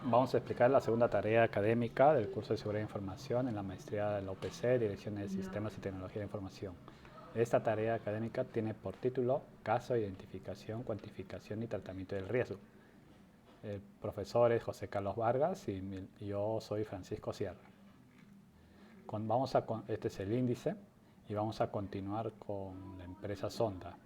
Vamos a explicar la segunda tarea académica del curso de Seguridad de Información en la maestría de la UPC, Dirección de Sistemas y Tecnología de Información. Esta tarea académica tiene por título Caso, Identificación, Cuantificación y Tratamiento del Riesgo. El profesor es José Carlos Vargas y yo soy Francisco Sierra. Este es el índice y vamos a continuar con la empresa Sonda.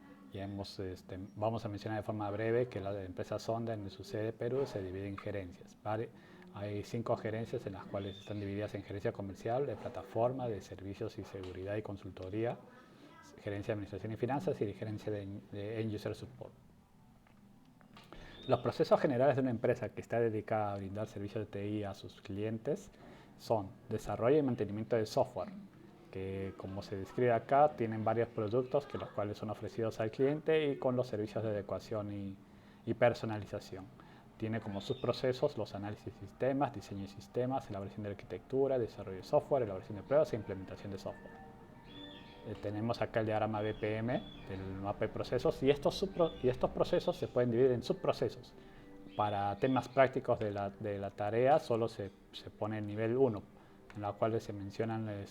Vamos a mencionar de forma breve que la empresa Sonda en su sede de Perú se divide en gerencias. ¿Vale? Hay 5 gerencias en las cuales están divididas en gerencia comercial, de plataforma, de servicios y seguridad y consultoría, gerencia de administración y finanzas y gerencia de end user support. Los procesos generales de una empresa que está dedicada a brindar servicios de TI a sus clientes son desarrollo y mantenimiento de software, que como se describe acá, tienen varios productos los cuales son ofrecidos al cliente y con los servicios de adecuación y personalización. Tiene como subprocesos los análisis de sistemas, diseño de sistemas, elaboración de arquitectura, desarrollo de software, elaboración de pruebas e implementación de software. Tenemos acá el diagrama BPM del mapa de procesos y estos procesos se pueden dividir en subprocesos. Para temas prácticos de la tarea solo se pone el nivel 1, en la cual se mencionan el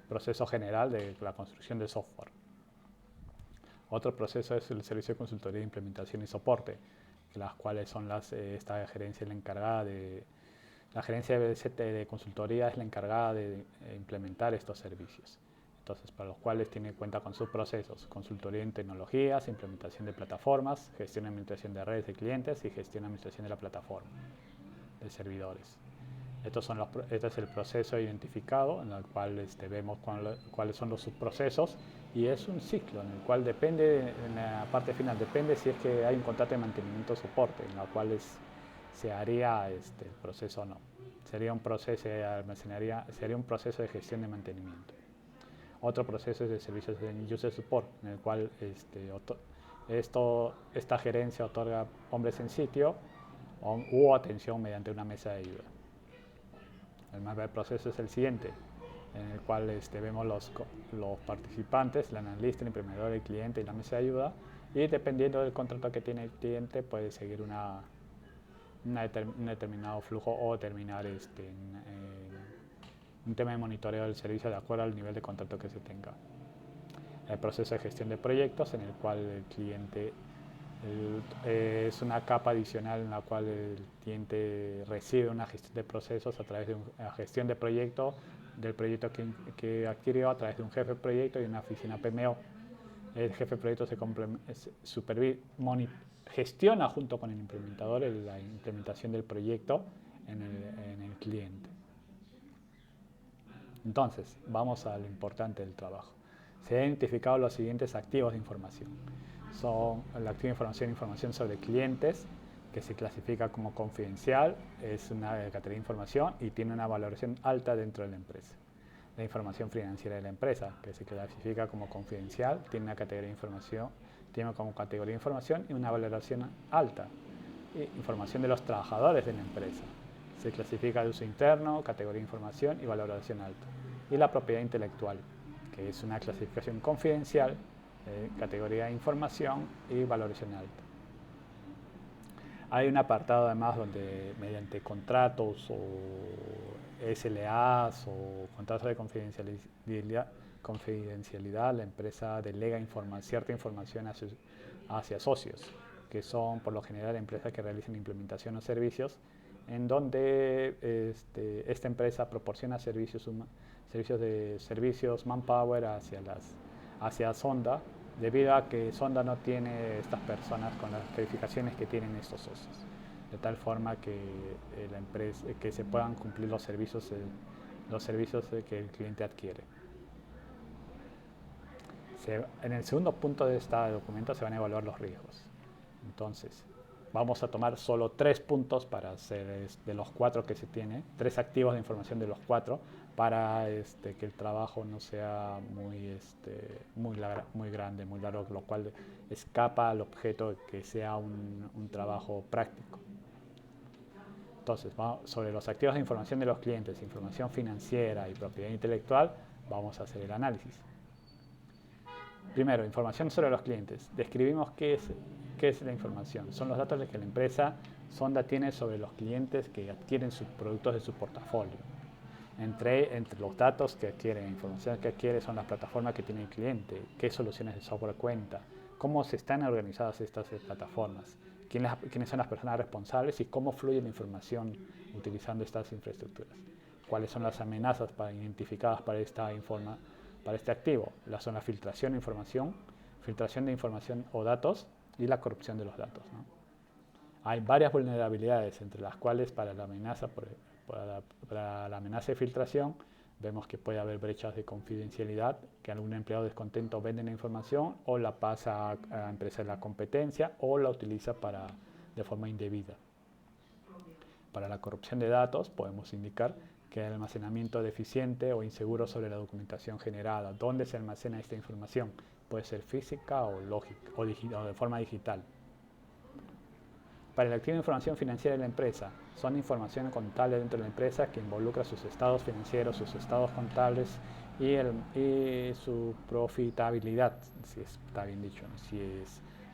proceso general de la construcción de software. Otro proceso es el servicio de consultoría, implementación y soporte, las cuales son esta gerencia la encargada de... La gerencia de consultoría es la encargada de implementar estos servicios. Entonces, para los cuales cuenta con subprocesos: consultoría en tecnologías, implementación de plataformas, gestión y administración de redes de clientes y gestión y administración de la plataforma de servidores. Este es el proceso identificado en el cual vemos cuáles son los subprocesos, y es un ciclo en el cual depende, en la parte final, depende si es que hay un contrato de mantenimiento o soporte, en la cual se haría el proceso o no. Sería un proceso de gestión de mantenimiento. Otro proceso es de servicios de user support, en el cual esta gerencia otorga hombres en sitio o atención mediante una mesa de ayuda. El mapa de proceso es el siguiente, en el cual vemos los participantes, el analista, el implementador, el cliente y la mesa de ayuda, y dependiendo del contrato que tiene el cliente puede seguir un determinado flujo o terminar un tema de monitoreo del servicio de acuerdo al nivel de contrato que se tenga. El proceso de gestión de proyectos, en el cual el cliente es una capa adicional en la cual el cliente recibe una gestión de procesos a través de una gestión de proyecto, del proyecto que adquirió a través de un jefe de proyecto y una oficina PMO. El jefe de proyecto gestiona junto con el implementador la implementación del proyecto en el cliente. Entonces, vamos a lo importante del trabajo. Se han identificado los siguientes activos de información. Son el activo de información sobre clientes, que se clasifica como confidencial, es una categoría de información y tiene una valoración alta dentro de la empresa. La información financiera de la empresa, que se clasifica como confidencial, tiene una categoría de información, tiene como categoría de información y una valoración alta. Información de los trabajadores de la empresa, se clasifica de uso interno, categoría de información y valoración alta. Y la propiedad intelectual, que es una clasificación confidencial, categoría de información y valoración alta. Hay un apartado además donde mediante contratos o SLAs o contratos de confidencialidad la empresa delega cierta información hacia socios, que son por lo general empresas que realizan implementación o servicios, en donde esta empresa proporciona servicios manpower hacia Sonda, debido a que Sonda no tiene estas personas con las calificaciones que tienen estos socios, de tal forma que se puedan cumplir los servicios que el cliente adquiere. En el segundo punto de este documento se van a evaluar los riesgos. Entonces, vamos a tomar solo 3 puntos para hacer de los 4 que se tiene, 3 activos de información de los 4, para que el trabajo no sea muy grande, muy largo, lo cual escapa al objeto que sea un trabajo práctico. Entonces, sobre los activos de información de los clientes, información financiera y propiedad intelectual, vamos a hacer el análisis. Primero, información sobre los clientes. Describimos qué es ¿Qué es la información? Son los datos que la empresa Sonda tiene sobre los clientes que adquieren sus productos de su portafolio. Entre los datos que adquiere, la información que adquiere son las plataformas que tiene el cliente, qué soluciones de software cuenta, cómo se están organizadas estas plataformas, quiénes son las personas responsables y cómo fluye la información utilizando estas infraestructuras. Cuáles son las amenazas identificadas para este activo. Son la filtración de información o datos y la corrupción de los datos, ¿no? Hay varias vulnerabilidades, entre las cuales para la amenaza de filtración vemos que puede haber brechas de confidencialidad, que algún empleado descontento vende la información o la pasa a empresas de la competencia o la utiliza de forma indebida. Para la corrupción de datos podemos indicar que el almacenamiento deficiente o inseguro sobre la documentación generada. ¿Dónde se almacena esta información? Puede ser física o lógica o de forma digital. Para el activo de información financiera de la empresa, son información contable dentro de la empresa que involucra sus estados financieros, sus estados contables y su profitabilidad, si está bien dicho, ¿no?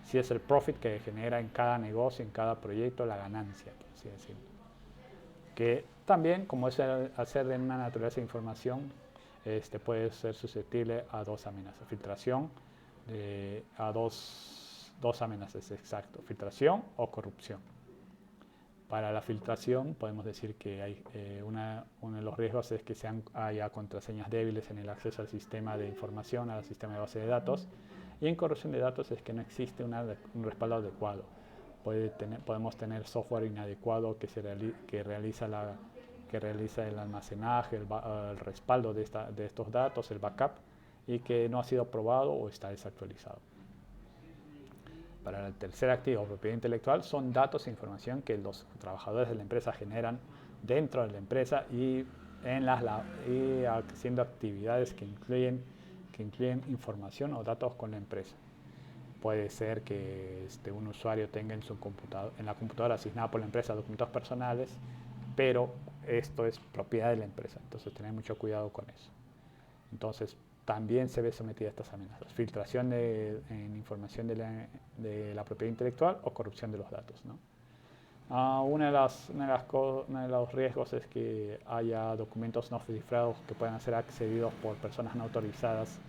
Si es el profit que genera en cada negocio, en cada proyecto, la ganancia, por así decirlo. Que también, como es hacer de una naturaleza de información, puede ser susceptible a dos amenazas, filtración, a dos amenazas, exacto, filtración o corrupción. Para la filtración podemos decir que hay, uno de los riesgos es que haya contraseñas débiles en el acceso al sistema de información, al sistema de base de datos, y en corrupción de datos es que no existe un respaldo adecuado. Podemos tener software inadecuado que realiza el almacenaje, el respaldo de estos datos, el backup, y que no ha sido probado o está desactualizado. Para el tercer activo, propiedad intelectual, son datos e información que los trabajadores de la empresa generan dentro de la empresa y haciendo actividades que incluyen información o datos con la empresa. Puede ser que un usuario tenga en la computadora asignada por la empresa documentos personales, pero esto es propiedad de la empresa, entonces tener mucho cuidado con eso. Entonces, también se ve sometida a estas amenazas. Filtración en información de la propiedad intelectual o corrupción de los datos, ¿no? Uno de los riesgos es que haya documentos no cifrados que puedan ser accedidos por personas no autorizadas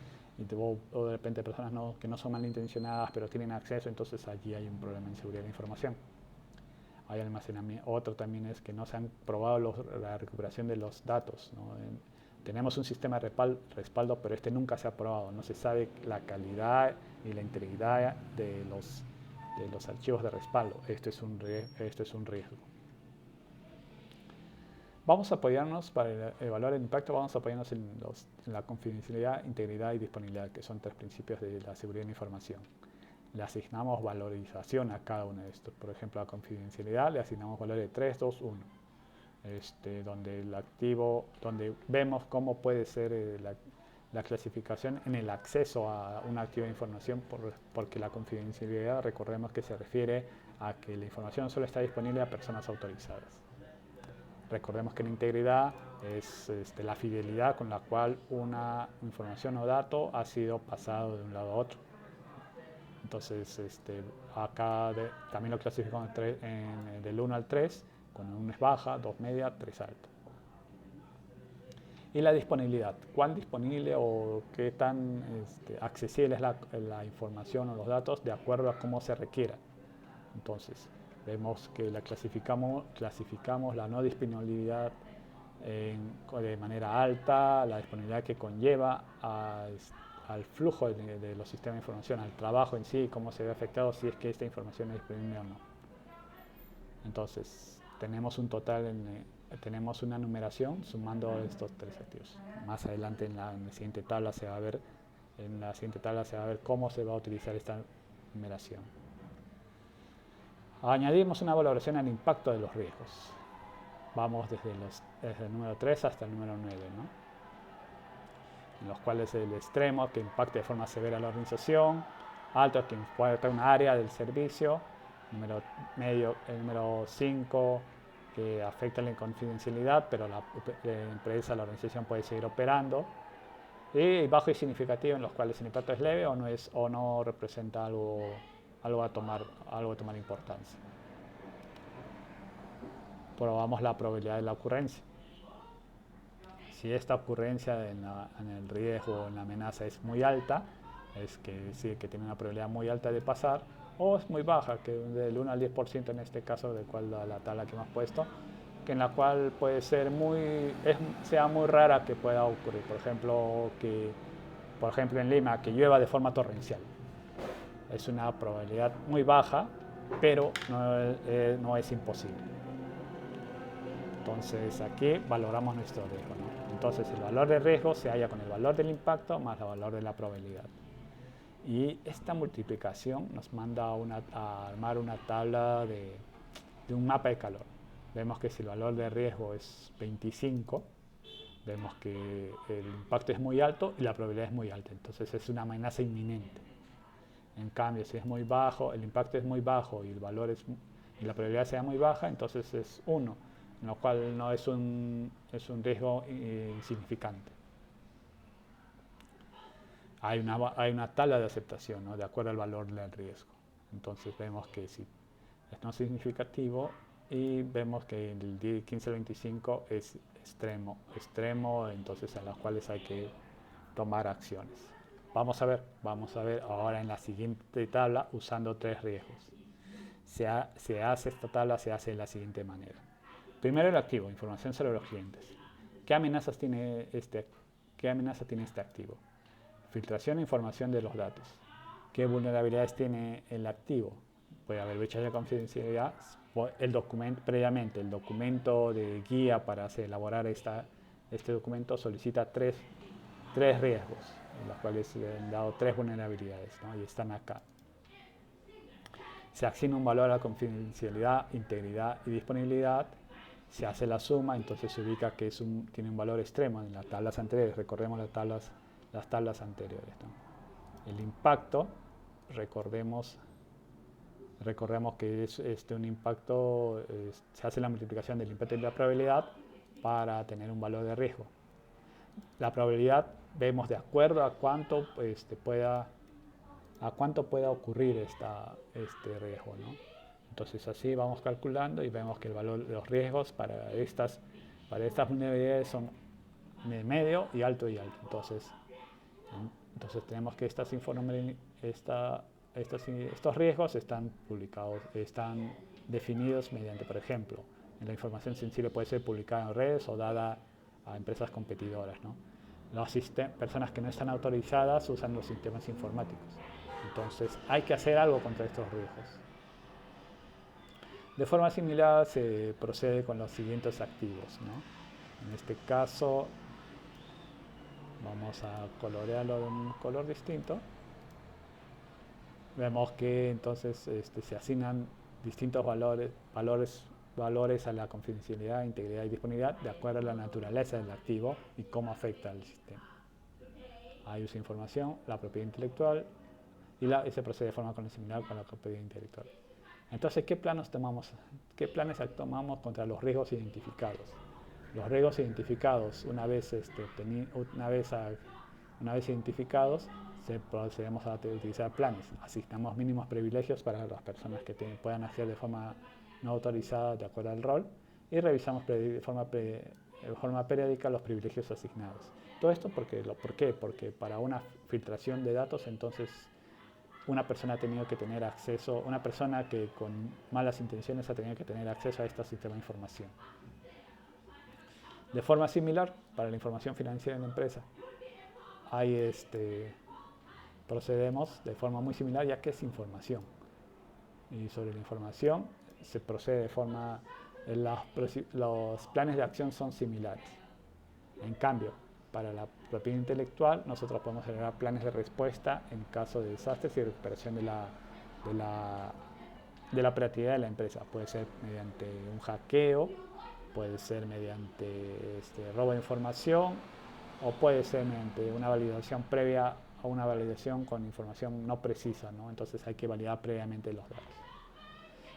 o de repente personas que no son malintencionadas pero tienen acceso, entonces allí hay un problema en seguridad de la información. Hay almacenamiento. Otro también es que no se han probado la recuperación de los datos, ¿no? Tenemos un sistema de respaldo, pero nunca se ha probado. No se sabe la calidad y la integridad de los archivos de respaldo. Esto es un riesgo. Vamos a apoyarnos, para evaluar el impacto, vamos a apoyarnos en la confidencialidad, integridad y disponibilidad, que son tres principios de la seguridad de la información. Le asignamos valorización a cada uno de estos. Por ejemplo, a la confidencialidad le asignamos valores de 3, 2, 1. Donde vemos cómo puede ser la clasificación en el acceso a un activo de información, porque la confidencialidad, recordemos que se refiere a que la información solo está disponible a personas autorizadas. Recordemos que la integridad es la fidelidad con la cual una información o dato ha sido pasado de un lado a otro. Entonces, acá también lo clasificamos del 1 al 3, cuando 1 es baja, 2 media, 3 alta. Y la disponibilidad, cuán disponible o qué tan accesible es la información o los datos de acuerdo a cómo se requiera. Entonces, vemos que clasificamos la no disponibilidad de manera alta, la disponibilidad que conlleva al flujo de los sistemas de información, al trabajo en sí, cómo se ve afectado si es que esta información es disponible o no. Entonces, tenemos tenemos una numeración sumando estos tres activos. Más adelante en la siguiente tabla se va a ver cómo se va a utilizar esta numeración. Añadimos una valoración al impacto de los riesgos. Vamos desde el número 3 hasta el número 9, ¿no? En los cuales el extremo que impacte de forma severa a la organización, alto que puede afectar una área del servicio, el número 5 que afecta la confidencialidad, pero la empresa, la organización puede seguir operando, y bajo y significativo, en los cuales el impacto es leve o no representa algo algo de tomar importancia. Probamos la probabilidad de la ocurrencia. Si esta ocurrencia en el riesgo o en la amenaza es muy alta, es que sí, que tiene una probabilidad muy alta de pasar, o es muy baja, que del 1 al 10% en este caso, de cual la tabla que hemos puesto, que en la cual puede ser sea muy rara que pueda ocurrir. Por ejemplo en Lima, que llueva de forma torrencial. Es una probabilidad muy baja, pero no es imposible. Entonces aquí valoramos nuestro riesgo, ¿no? Entonces el valor de riesgo se halla con el valor del impacto más el valor de la probabilidad. Y esta multiplicación nos manda a armar una tabla de un mapa de calor. Vemos que si el valor de riesgo es 25, vemos que el impacto es muy alto y la probabilidad es muy alta. Entonces es una amenaza inminente. En cambio, si es muy bajo, el impacto es muy bajo y la probabilidad sea muy baja, entonces es 1, en lo cual no es un riesgo insignificante. Hay una tabla de aceptación, ¿no? De acuerdo al valor del riesgo. Entonces vemos que si es no significativo y vemos que el 15 al 25 es extremo, entonces en las cuales hay que tomar acciones. Vamos a ver ahora en la siguiente tabla usando 3 riesgos. Se hace esta tabla, se hace de la siguiente manera. Primero el activo, información sobre los clientes. ¿Qué amenaza tiene este activo? Filtración e información de los datos. ¿Qué vulnerabilidades tiene el activo? Puede haber brechas de confidencialidad. El documento de guía para elaborar este documento solicita tres riesgos, en los cuales le han dado 3 vulnerabilidades, ¿no? Y están acá. Se asigna un valor a la confidencialidad, integridad y disponibilidad. Se hace la suma, entonces se ubica que tiene un valor extremo. En las tablas anteriores, recorremos las tablas anteriores, ¿no? El impacto, recordemos que es un impacto, se hace la multiplicación del impacto y la probabilidad para tener un valor de riesgo. La probabilidad vemos de acuerdo a cuánto pueda ocurrir este riesgo, ¿no? Entonces así vamos calculando y vemos que el valor de los riesgos para estas vulnerabilidades son de medio y alto y alto. Entonces tenemos que estos riesgos están definidos mediante, por ejemplo, la información sensible puede ser publicada en redes o dada a empresas competidoras, ¿no? Personas que no están autorizadas usan los sistemas informáticos. Entonces hay que hacer algo contra estos riesgos. De forma similar se procede con los siguientes activos, ¿no? En este caso vamos a colorearlo de un color distinto. Vemos que entonces se asignan distintos valores a la confidencialidad, integridad y disponibilidad de acuerdo a la naturaleza del activo y cómo afecta al sistema. Hay uso de información, la propiedad intelectual y se procede de forma similar con la propiedad intelectual. Entonces, ¿qué planes tomamos contra los riesgos identificados? Los riesgos identificados, una vez identificados, procedemos a utilizar planes. Asignamos mínimos privilegios para las personas que puedan acceder de forma no autorizada de acuerdo al rol y revisamos de forma periódica los privilegios asignados. Todo esto, ¿por qué? Porque para una filtración de datos, entonces, una persona que con malas intenciones ha tenido que tener acceso a este sistema de información. De forma similar, para la información financiera en la empresa, procedemos de forma muy similar, ya que es información. Y sobre la información se procede de forma... Los planes de acción son similares. En cambio, para la propiedad intelectual, nosotros podemos generar planes de respuesta en caso de desastres y recuperación de la operatividad de la empresa. Puede ser mediante un hackeo, puede ser mediante robo de información o puede ser mediante una validación previa a una validación con información no precisa, ¿no? Entonces hay que validar previamente los datos.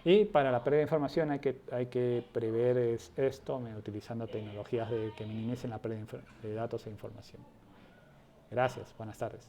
Y para la pérdida de información hay que prever esto utilizando tecnologías que minimicen la pérdida de datos e información. Gracias, buenas tardes.